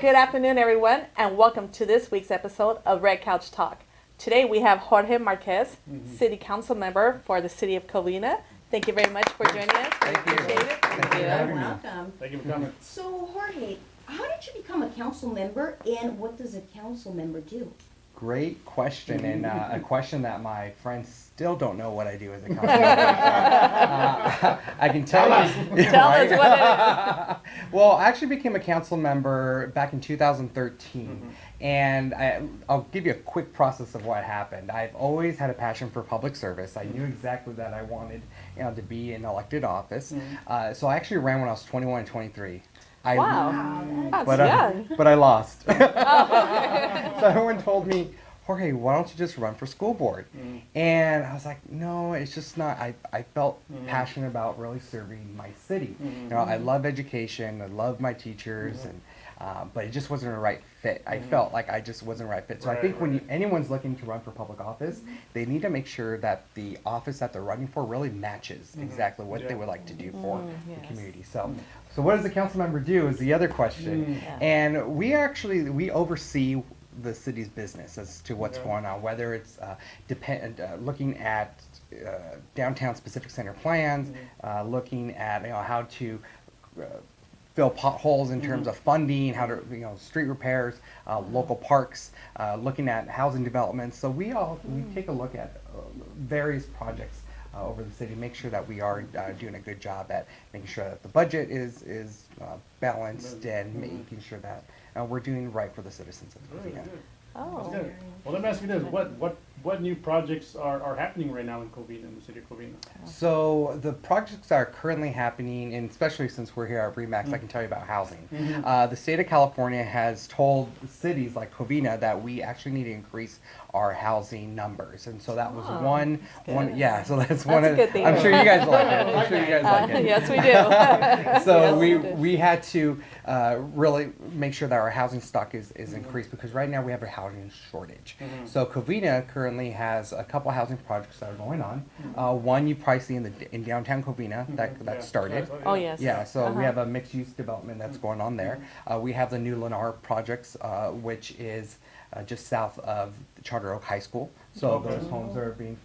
good afternoon, everyone, and welcome to this week's episode of Red Couch Talk. Today we have Jorge Marquez, City Council member for the City of Covina. Thank you very much for joining us. Thank you. Appreciate it. Thank you. Welcome. Thank you for coming. So, Jorge, how did you become a council member, and what does a council member do? Great question, and a question that my friends still don't know what I do as a council member. I can tell you. Tell us what it is. Well, I actually became a council member back in 2013, and I'll give you a quick process of what happened. I've always had a passion for public service. I knew exactly that I wanted, to be in elected office. So I actually ran when I was 21 and 23. Wow, that's But, young. but I lost. So everyone told me, Jorge, why don't you just run for school board? And I was like, no, it's just not. I felt passionate about really serving my city. I love education. I love my teachers, and but it just wasn't a right fit. I felt like I just wasn't a right fit. So I think when anyone's looking to run for public office, they need to make sure that the office that they're running for really matches exactly what they would like to do for the community. So what does the council member do is the other question. And we oversee the city's business as to what's going on, whether it's looking at downtown specific center plans, looking at how to fill potholes in terms of funding, how to street repairs, local parks, looking at housing developments. So we take a look at various projects over the city, make sure that we are doing a good job at making sure that the budget is balanced and making sure that we're doing right for the citizens of Covina. Oh. Good. Well, let me ask you this: what new projects are happening right now in Covina, in the city of Covina? So the projects that are currently happening, and especially since we're here at REMAX, I can tell you about housing. The state of California has told cities like Covina that we actually need to increase our housing numbers, and so that was one. Yeah, so that's one a of. good thing. I'm sure you guys like it. I'm sure you guys like it. Yes, we do. So Yes, we had to really make sure that our housing stock is increased, because right now we have a housing shortage. So Covina currently has a couple housing projects that are going on. One you probably see in downtown Covina that started. Oh, yes. Yeah, so we have a mixed-use development that's going on there. We have the new Lennar projects, which is just south of Charter Oak High School. So those homes are being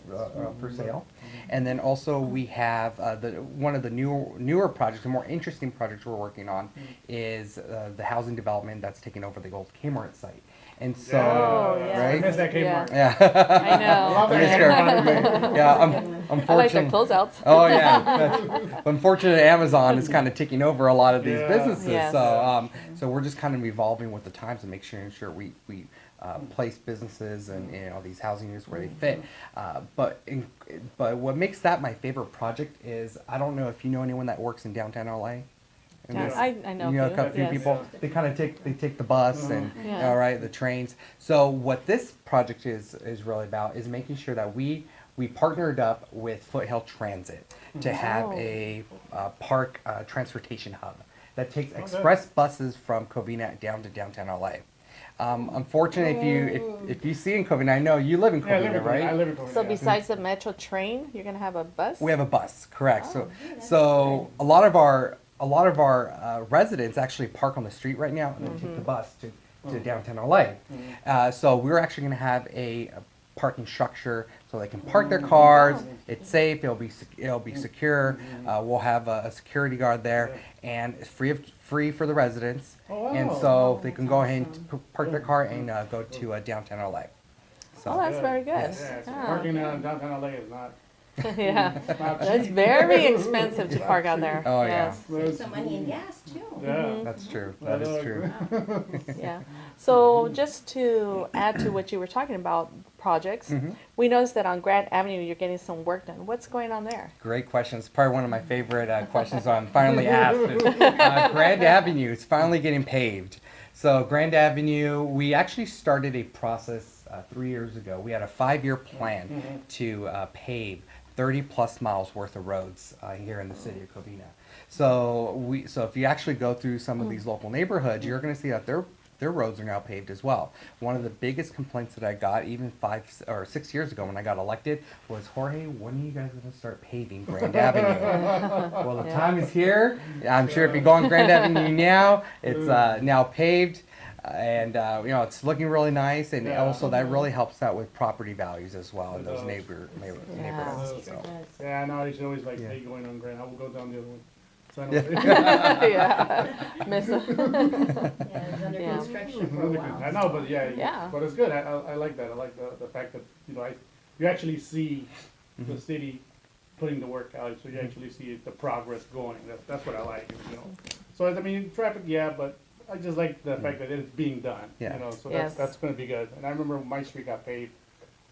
for sale. And then also we have one of the newer projects, the more interesting projects we're working on is the housing development that's taking over the old Kmart site. And so, I right? miss that Kmart. Yeah. I know. Love It is that. Yeah, I like the unfortunately. closeouts. Oh yeah. Unfortunately, Amazon is kind of taking over a lot of these businesses. Yes. So we're just kind of evolving with the times and making sure we place businesses and these housing units where they fit. But what makes that my favorite project is, I don't know if you know anyone that works in downtown LA. Yes, I know. A couple few Yes. people. They kind of take the bus and Yeah. the trains. So what this project is really about is making sure that we partnered up with Foothill Transit to have a park transportation hub that takes express buses from Covina down to downtown LA. Unfortunately, if you see in Covina, I know you live in Covina, right? I live in Covina. So besides the metro train, you're gonna have a bus? We have a bus, correct. So a lot of our residents actually park on the street right now and then take the bus to downtown LA. So we're actually going to have a parking structure so they can park their cars. It's safe. It'll be secure. We'll have a security guard there, and it's free for the residents. And so they can go ahead and park their car and go to downtown LA. Oh, that's very good. Yeah, so parking in downtown LA is not. Yeah, not that's cheap. very expensive to park out there. Oh, yeah. Yes. Save some money in gas, too. Yeah. That's true. That is true. Yeah. So just to add to what you were talking about, projects, we noticed that on Grant Avenue you're getting some work done. What's going on there? Great question. It's probably one of my favorite questions I'm finally asked. Grand Avenue is finally getting paved. So Grand Avenue, we actually started a process 3 years ago. We had a 5-year plan to pave 30 plus miles worth of roads here in the city of Covina. So if you actually go through some of these local neighborhoods, you're going to see that their roads are now paved as well. One of the biggest complaints that I got even 5 or 6 years ago when I got elected was, Jorge, when are you guys going to start paving Grand Avenue? Well, the time is here. I'm sure if you go on Grand Avenue now, it's now paved. and you know, it's looking really nice, and Yeah. also that really helps out with property values as well in It those does. neighborhoods. Sure So. does. Yeah, I know, I should always like, Yeah. hey, going on Grand, I will go down the other one. So I know. Yeah. Miss Yeah, it's under Yeah. construction for a while. I know, but yeah, Yeah. but it's good. I like that. I like the fact that, you know, you actually see the city putting the work out, so you actually see the progress going. That's what I like, you know. So, I mean, traffic, yeah, but I just like the fact that it's being done, Yeah. you know, so Yes. that's gonna be good. And I remember when my street got paved,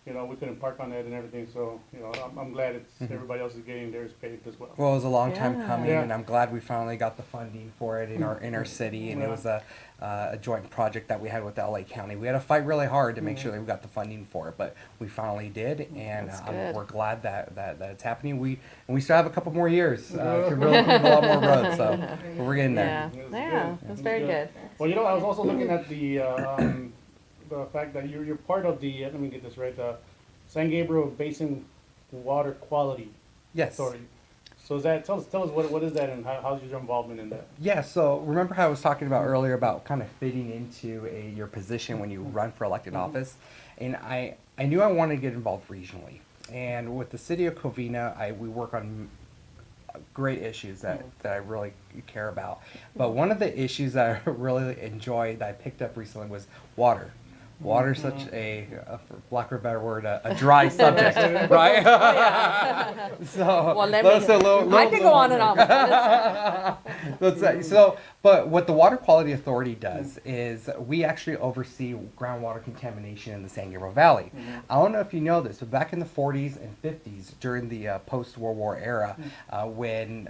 you know, we couldn't park on it and everything, so, you know, I'm glad everybody else is getting theirs paved as well. Well, it was a long time Yeah. coming, Yeah. and I'm glad we finally got the funding for it in our city. And it Yeah. was a joint project that we had with the LA County. We had to fight really hard to make Mm-hmm. sure that we got the funding for it, but we finally did, and That's good. we're glad that it's happening. We still have a couple more years to really pave a lot more roads, so we're getting Yeah, there. It's yeah, good. that's It's very good. Well, you know, I was also looking at the fact that you're part of the, let me get this right, the San Gabriel Basin Water Quality Yes. Authority. So is that, tell us what is that and how's your involvement in that? Yeah, so remember how I was talking about earlier about kind of fitting into your position when you run for elected office? And I knew I wanted to get involved regionally. And with the city of Covina, we work on great issues that I really care about. But one of the issues that I really enjoyed that I picked up recently was water. Water is such for lack of a better word, a dry subject, right? So, Well, let let's me, a little- I could go on and on. But but what the Water Quality Authority does is we actually oversee groundwater contamination in the San Gabriel Valley. I don't know if you know this, but back in the 40s and 50s, during the post-World War era, when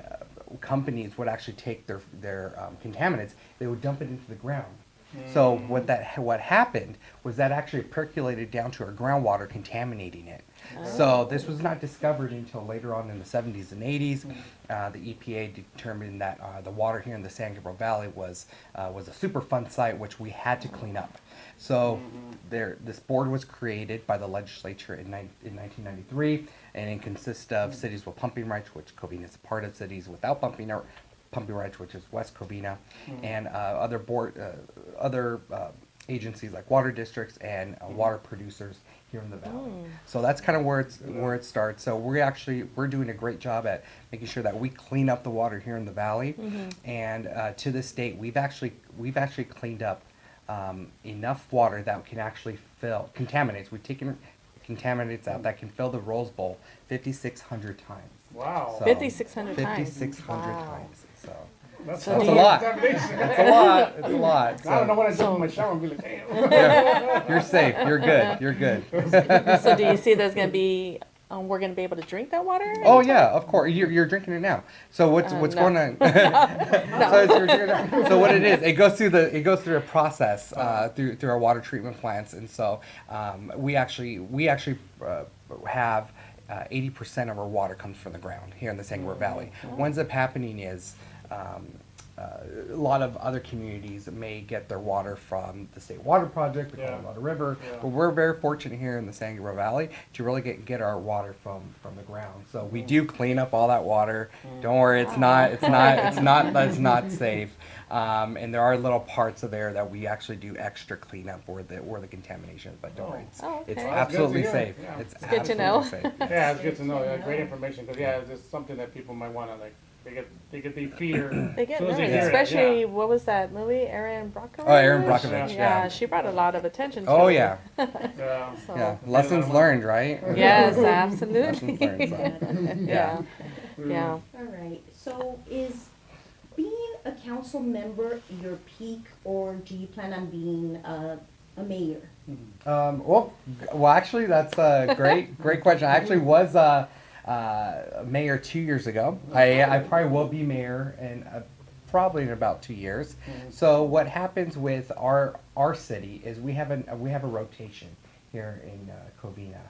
companies would actually take their contaminants, they would dump it into the ground. So what happened was that actually percolated down to our groundwater, contaminating it. So this was not discovered until later on in the 70s and 80s. The EPA determined that the water here in the San Gabriel Valley was a Superfund site, which we had to clean up. So this board was created by the legislature in 1993, and it consists of cities with pumping rights, which Covina is a part of, cities without pumping rights, which is West Covina, and other agencies like water districts and water producers here in the valley. So that's kind of where it starts. So we're doing a great job at making sure that we clean up the water here in the valley, and to this date we've actually cleaned up enough water that can actually fill contaminates. We've taken contaminants out that can fill the Rose Bowl 5,600 times. Wow. So, 5,600 times. 5,600 Wow. times. So That's So that's do a you- lot. Contamination. It's a lot. It's a lot. I don't know So, when I jump in my shower and be like, damn. yeah, you're safe. You're good. You're good. So do you see there's going to be, we're going to be able to drink that water? Oh yeah, of course. You're drinking it now. So what's No. going on? You're drinking it now. So what it is, it goes through a process through our water treatment plants, and so we actually have 80% of our water comes from the ground here in the San Gabriel Valley. What ends up happening is a lot of other communities may get their water from the State Water Project, the Yeah. Colorado River, Yeah. but we're very fortunate here in the San Gabriel Valley to really get our water from the ground. So we do clean up all that water. Don't worry, it's not safe. And there are little parts of there that we actually do extra cleanup where the contamination, but don't worry, it's, Oh, okay. it's Well, that's good to absolutely hear. safe. Yeah. It's good to know. absolutely safe. Yeah, it's good to know. Yeah, great information. Because yeah, it's just something that people might want to like. They fear. They get as soon as they nervous, hear it, especially yeah. what was that movie, Erin Brockovich? Oh, Erin Brockovich, Yeah, yeah. she brought a lot of attention to Oh it. yeah, Yeah. So, yeah. Lessons learned, right? Yes, Lessons absolutely. learned. So. Yeah, yeah. All right, so is being a council member your peak, or do you plan on being a mayor? Well, actually, that's a great question. I actually was mayor 2 years ago. I probably will be mayor probably in about 2 years. So what happens with our city is we have a rotation here in Covina.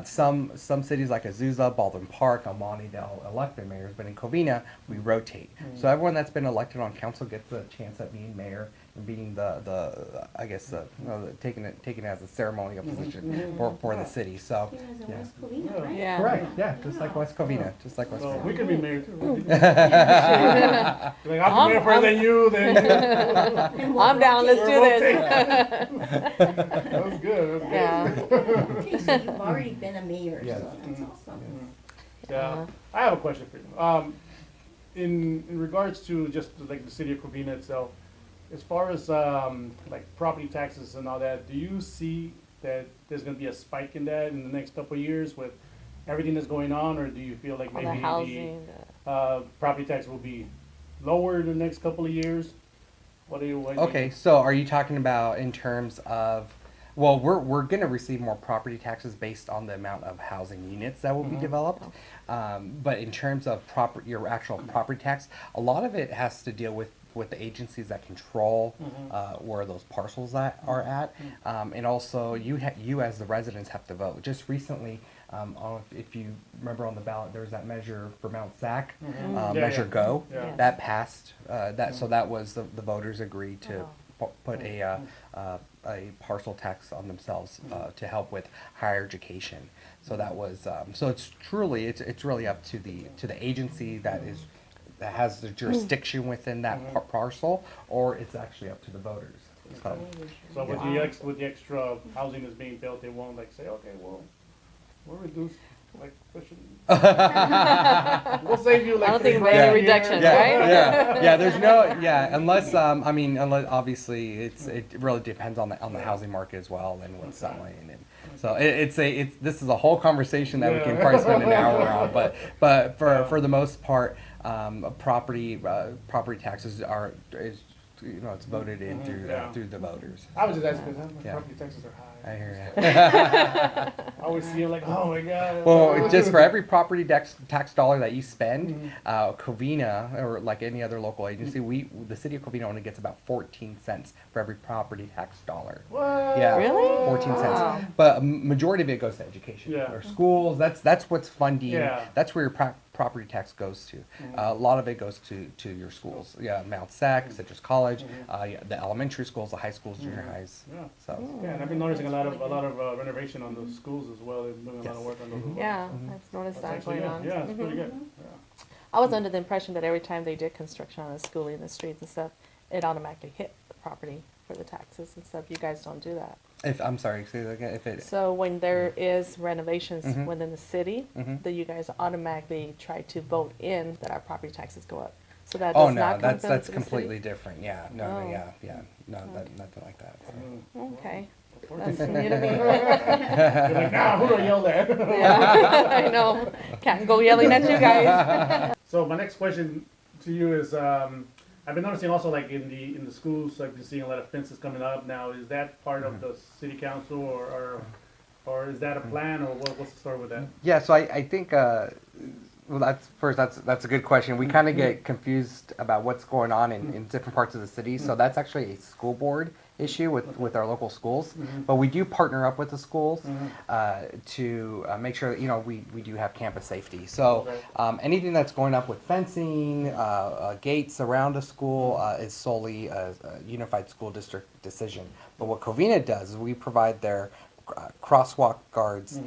Some cities like Azusa, Baldwin Park, El Monte, they'll elect their mayors, but in Covina we rotate. So everyone that's been elected on council gets a chance at being mayor being I guess taking it as a ceremonial position for the city. So Same as in yeah. West Covina, right? Yeah. Correct. Yeah, just like West Covina. Just like West So Covina. we could be mayor too. Right? Like, I'll be mayor first, then you, then you. And we'll I'm down. Let's do rotate. this. That was good. That was good. Yeah. Okay, so you've already been a mayor, Yes. so that's awesome. Yeah. I have a question for you. In regards to just like the city of Covina itself, as far as like property taxes and all that, do you see that there's going to be a spike in that in the next couple of years with everything that's going on, or do you feel like On maybe the housing. the property tax will be lower in the next couple of years? What do you? Okay, so are you talking about in terms of? Well, we're going to receive more property taxes based on the amount of housing units that will be developed. But in terms of your actual property tax, a lot of it has to deal with the agencies that control where those parcels are at, and also you as the residents have to vote. Just recently, I don't know if you remember on the ballot, there was that measure for Mount Sac, Measure Go, Yeah. that passed. So that was the voters agreed to put a parcel tax on themselves to help with higher education. So that was so it's really up to the agency that has the jurisdiction within that parcel, or it's actually up to the voters. So with the extra housing that's being built, they won't like say, okay, well, we'll reduce like we'll save you like. I don't think $3 of any a year. reductions, Yeah, right? yeah. There's no, unless unless obviously it really depends on the housing market as well and what's selling, and so this is a whole conversation that we can probably spend an hour on, but for the most part, property taxes it's voted in through the voters. I was just asking because Yeah. property taxes are high. I hear I always see it like, oh my god. Well, just for every property tax dollar that you spend, Covina, or like any other local agency, the city of Covina only gets about 14 cents for every property tax dollar. What? Yeah, Really? 14 Wow. cents. But a majority of it goes to education Yeah. or schools. That's what's funding. Yeah. That's where your property tax goes to. A lot of it goes to your schools. Yeah, Mount Sac, Citrus College, the elementary schools, the high schools, junior highs. Yeah. So. Yeah, and I've been noticing a lot of renovation on those schools as well. They're doing a lot of work on those. As well. Yeah, I've noticed That's that actually going good. on. Yeah, it's pretty good. Yeah. I was under the impression that every time they did construction on a school in the streets and stuff, it automatically hit the property for the taxes and stuff. You guys don't do that. I'm sorry, say that again. If it. So when there is renovations Mhm. within the city, Mhm. that you guys automatically try to vote in that our property taxes go up. So that Oh does no, not come that's from the completely city? different. Yeah, no, Oh. no, nothing like that. So. Okay. That's That's new to me. You're like, nah, who do I yell at? Yeah, I know. Can't go yelling at you guys. So my next question to you is, I've been noticing also like in the schools, I've been seeing a lot of fences coming up now. Is that part of the city council or is that a plan, or what's the story with that? Yeah, so I think well, that's a good question. We kind of get confused about what's going on in different parts of the city. So that's actually a school board issue with our local schools. But we do partner up with the schools to make sure that we do have campus safety. So anything that's going up with fencing, gates around a school is solely a unified school district decision. But what Covina does is we provide their crosswalk guards.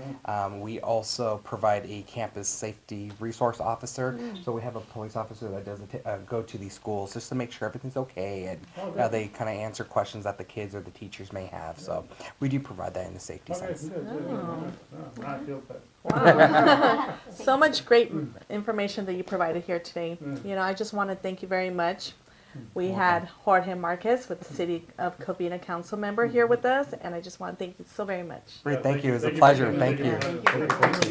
We also provide a campus safety resource officer. So we have a police officer that does go to these schools just to make sure everything's okay, and they kind of answer questions that the kids or the teachers may have. So we do provide that in the safety Okay, sense. good. I feel better. Wow. So much great information that you provided here today. I just want to thank you very much. We had Jorge Marquez with the City of Covina Council member here with us, and I just want to thank you so very much. Great, thank you. It was a Thank you. pleasure. Thank Thank you. you. Thank you.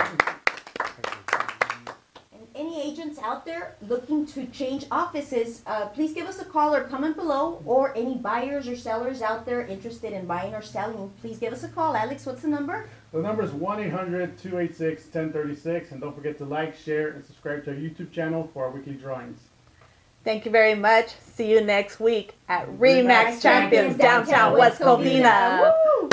And any agents out there looking to change offices, please give us a call or comment below, or any buyers or sellers out there interested in buying or selling, please give us a call. Alex, what's the number? The number is 1-800-286-1036, and don't forget to like, share, and subscribe to our YouTube channel for our weekly drawings. Thank you very much. See you next week at Remax Champions, downtown West Covina. Woo!